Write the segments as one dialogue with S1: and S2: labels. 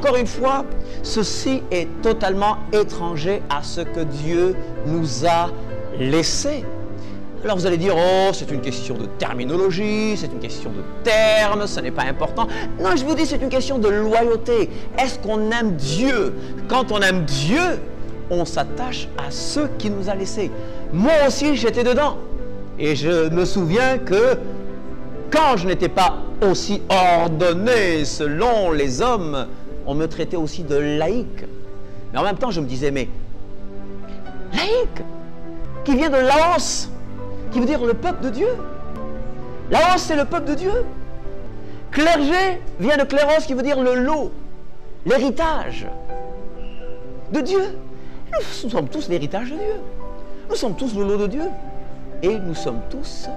S1: encore une fois, ceci est totalement étranger à ce que Dieu nous a laissé. Alors vous allez dire, oh, c'est une question de terminologie, c'est une question de termes, ce n'est pas important. Non, je vous dis, c'est une question de loyauté. Est-ce qu'on aime Dieu? Quand on aime Dieu, on s'attache à ceux qui nous a laissés. Moi aussi, j'étais dedans. Et je me souviens que quand je n'étais pas aussi ordonné selon les hommes, on me traitait aussi de laïque. Mais en même temps, je me disais, mais laïque, qui vient de Laos, qui veut dire le peuple de Dieu. Laos, c'est le peuple de Dieu. Clergé vient de cléros, qui veut dire le lot, l'héritage de Dieu. Nous sommes tous l'héritage de Dieu. Nous sommes tous le lot de Dieu. Et nous sommes tous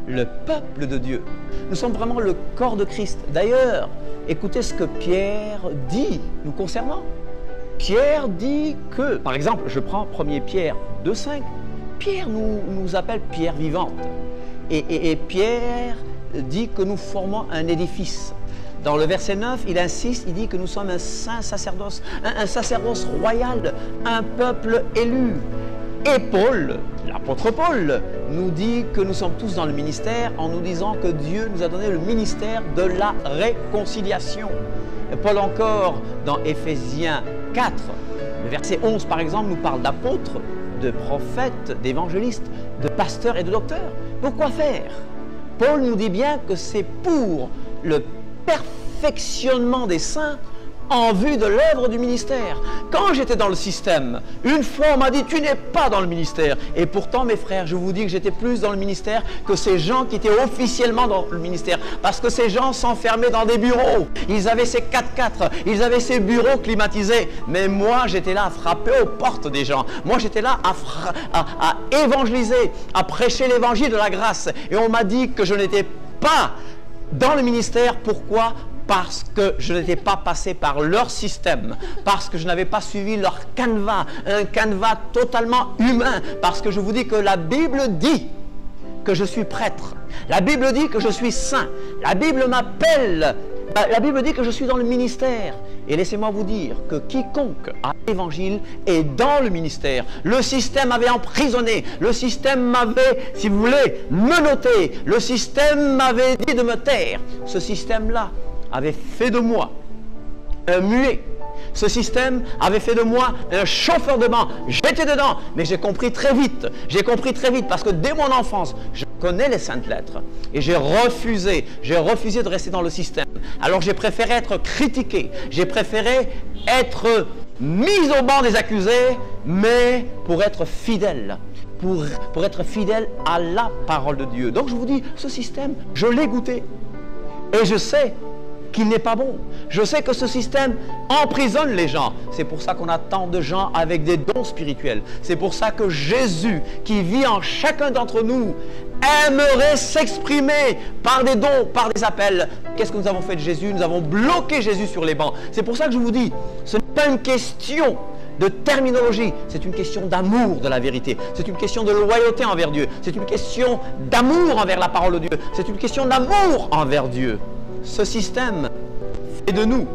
S1: le peuple de Dieu. Nous sommes vraiment le corps de Christ. D'ailleurs, écoutez ce que Pierre dit nous concernant. Pierre dit que, par exemple, je prends 1er Pierre 2,5, Pierre nous appelle pierre vivante. Et Pierre dit que nous formons un édifice. Dans le verset 9, il insiste, il dit que nous sommes un saint sacerdoce, un sacerdoce royal, un peuple élu. Et Paul, l'apôtre Paul, nous dit que nous sommes tous dans le ministère en nous disant que Dieu nous a donné le ministère de la réconciliation. Et Paul encore, dans Éphésiens 4, le verset 11 par exemple, nous parle d'apôtres, de prophètes, d'évangélistes, de pasteurs et de docteurs. Donc quoi faire? Paul nous dit bien que c'est pour le perfectionnement des saints en vue de l'œuvre du ministère. Quand j'étais dans le système, une fois on m'a dit tu n'es pas dans le ministère. Et pourtant mes frères, je vous dis que j'étais plus dans le ministère que ces gens qui étaient officiellement dans le ministère. Parce que ces gens s'enfermaient dans des bureaux. Ils avaient ces 4x4, ils avaient ces bureaux climatisés. Mais moi j'étais là à frapper aux portes des gens. Moi j'étais là à évangéliser, à prêcher l'évangile de la grâce. Et on m'a dit que je n'étais pas dans le ministère. Pourquoi ? Parce que je n'étais pas passé par leur système, parce que je n'avais pas suivi leur canevas, un canevas totalement humain, parce que je vous dis que la Bible dit que je suis prêtre, la Bible dit que je suis saint, la Bible m'appelle, la Bible dit que je suis dans le ministère. Et laissez-moi vous dire que quiconque a l'évangile est dans le ministère. Le système m'avait emprisonné, le système m'avait, si vous voulez, menotté, le système m'avait dit de me taire. Ce système-là avait fait de moi un muet. Ce système avait fait de moi un chauffeur de banc. J'étais dedans, mais j'ai compris très vite. J'ai compris très vite parce que dès mon enfance, je connais les saintes lettres. Et j'ai refusé de rester dans le système. Alors j'ai préféré être critiqué. J'ai préféré être mis au banc des accusés, mais pour être fidèle. Pour être fidèle à la parole de Dieu. Donc je vous dis, ce système, je l'ai goûté. Et je sais qu'il n'est pas bon. Je sais que ce système emprisonne les gens. C'est pour ça qu'on a tant de gens avec des dons spirituels. C'est pour ça que Jésus, qui vit en chacun d'entre nous, aimerait s'exprimer par des dons, par des appels. Qu'est-ce que nous avons fait de Jésus? Nous avons bloqué Jésus sur les bancs. C'est pour ça que je vous dis, ce n'est pas une question de terminologie, c'est une question d'amour de la vérité, c'est une question de loyauté envers Dieu, c'est une question d'amour envers la parole de Dieu, c'est une question d'amour envers Dieu. Ce système fait de nous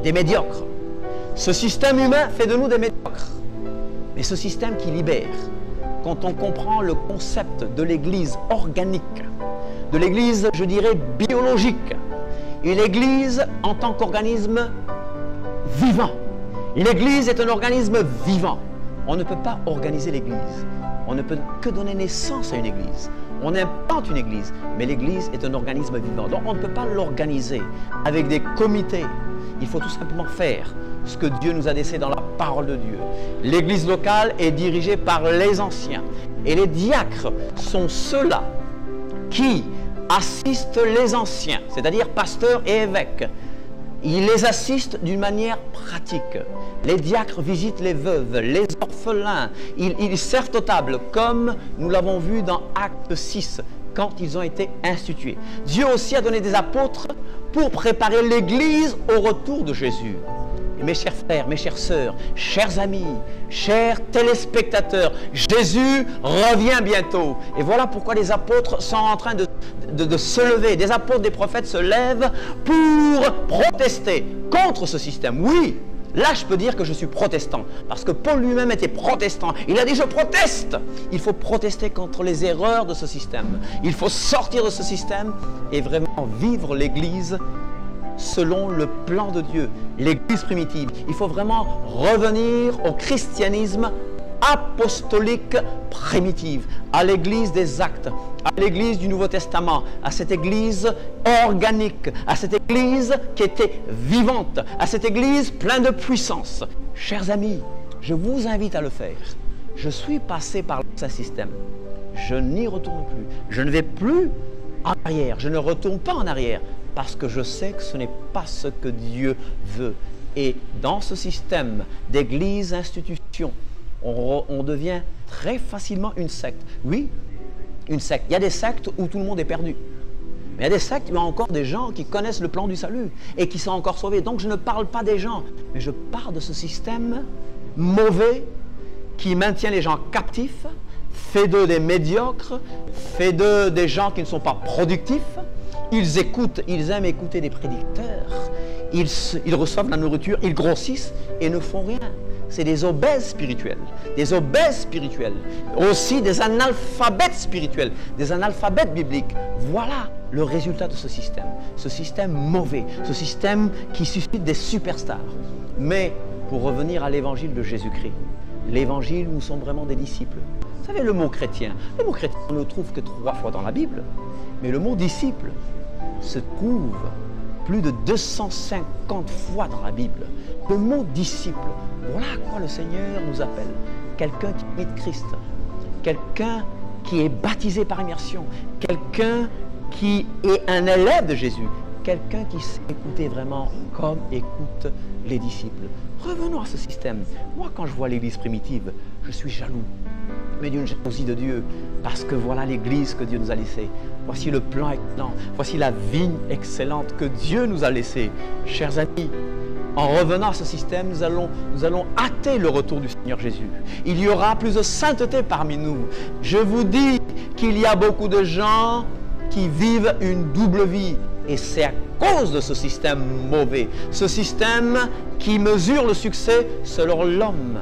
S1: des médiocres. Ce système humain fait de nous des médiocres. Mais ce système qui libère, quand on comprend le concept de l'Église organique, de l'Église, je dirais, biologique, et l'Église en tant qu'organisme vivant. L'Église est un organisme vivant. On ne peut pas organiser l'Église. On ne peut que donner naissance à une Église. On implante une Église, mais l'Église est un organisme vivant. Donc on ne peut pas l'organiser avec des comités. Il faut tout simplement faire ce que Dieu nous a laissé dans la parole de Dieu. L'Église locale est dirigée par les anciens. Et les diacres sont ceux-là qui assistent les anciens, c'est-à-dire pasteurs et évêques. Ils les assistent d'une manière pratique. Les diacres visitent les veuves, les orphelins. Ils servent aux tables, comme nous l'avons vu dans Acte 6, quand ils ont été institués. Dieu aussi a donné des apôtres pour préparer l'Église au retour de Jésus. Mes chers frères, mes chères sœurs, chers amis, chers téléspectateurs, Jésus revient bientôt. Et voilà pourquoi les apôtres sont en train de se lever. Des apôtres, des prophètes se lèvent pour protester contre ce système. Oui, là je peux dire que je suis protestant, parce que Paul lui-même était protestant. Il a dit « je proteste ». Il faut protester contre les erreurs de ce système. Il faut sortir de ce système et vraiment vivre l'Église selon le plan de Dieu, l'Église primitive. Il faut vraiment revenir au christianisme apostolique primitive, à l'Église des Actes, à l'Église du Nouveau Testament, à cette Église organique, à cette Église qui était vivante, à cette Église pleine de puissance. Chers amis, je vous invite à le faire. Je suis passé par ce système. Je n'y retourne plus. Je ne vais plus en arrière. Je ne retourne pas en arrière. Parce que je sais que ce n'est pas ce que Dieu veut. Et dans ce système d'église, institution, on devient très facilement une secte. Oui, une secte. Il y a des sectes où tout le monde est perdu. Mais il y a des sectes où il y a encore des gens qui connaissent le plan du salut et qui sont encore sauvés. Donc je ne parle pas des gens, mais je parle de ce système mauvais qui maintient les gens captifs, fait d'eux des médiocres, fait d'eux des gens qui ne sont pas productifs. Ils écoutent, ils aiment écouter des prédicateurs, ils reçoivent la nourriture, ils grossissent et ne font rien. C'est des obèses spirituels, aussi des analphabètes spirituels, des analphabètes bibliques. Voilà le résultat de ce système mauvais, ce système qui suscite des superstars. Mais pour revenir à l'évangile de Jésus-Christ, l'évangile, nous sommes vraiment des disciples. Vous savez, le mot chrétien, on ne le trouve que 3 fois dans la Bible, mais le mot disciple se trouve plus de 250 fois dans la Bible. Le mot disciple, voilà à quoi le Seigneur nous appelle. Quelqu'un qui imite Christ, quelqu'un qui est baptisé par immersion, quelqu'un qui est un élève de Jésus, quelqu'un qui sait écouter vraiment comme écoutent les disciples. Revenons à ce système. Moi, quand je vois l'Église primitive, je suis jaloux, mais d'une jalousie de Dieu, parce que voilà l'Église que Dieu nous a laissée. Voici le plan excellent, voici la vigne excellente que Dieu nous a laissée. Chers amis, en revenant à ce système, nous allons hâter le retour du Seigneur Jésus. Il y aura plus de sainteté parmi nous. Je vous dis qu'il y a beaucoup de gens qui vivent une double vie. Et c'est à cause de ce système mauvais, ce système qui mesure le succès selon l'homme.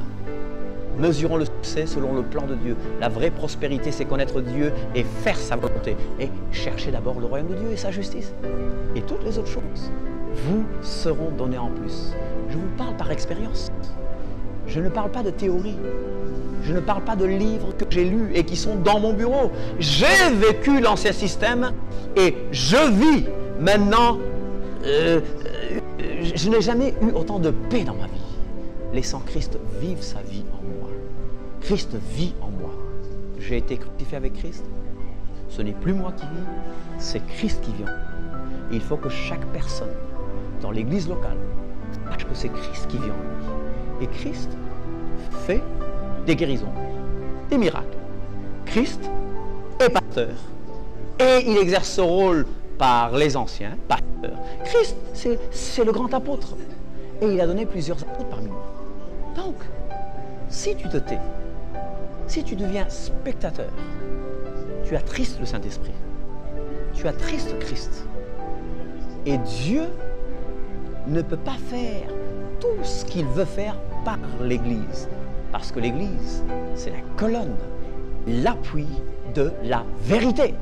S1: Mesurons le succès selon le plan de Dieu. La vraie prospérité, c'est connaître Dieu et faire sa volonté. Et chercher d'abord le royaume de Dieu et sa justice. Et toutes les autres choses vous seront données en plus. Je vous parle par expérience. Je ne parle pas de théorie. Je ne parle pas de livres que j'ai lus et qui sont dans mon bureau. J'ai vécu l'ancien système et je vis maintenant. Je n'ai jamais eu autant de paix dans ma vie. Laissant Christ vivre sa vie en moi. Christ vit en moi. J'ai été crucifié avec Christ. Ce n'est plus moi qui vis, c'est Christ qui vit en moi. Et il faut que chaque personne dans l'église locale sache que c'est Christ qui vit en lui. Et Christ fait des guérisons, des miracles. Christ est pasteur. Et il exerce ce rôle par les anciens pasteurs. Christ, c'est le grand apôtre. Et il a donné plusieurs apôtres parmi nous. Donc, si tu te tais, si tu deviens spectateur, tu attristes le Saint-Esprit, tu attristes Christ. Et Dieu ne peut pas faire tout ce qu'il veut faire par l'Église. Parce que l'Église, c'est la colonne, l'appui de la vérité.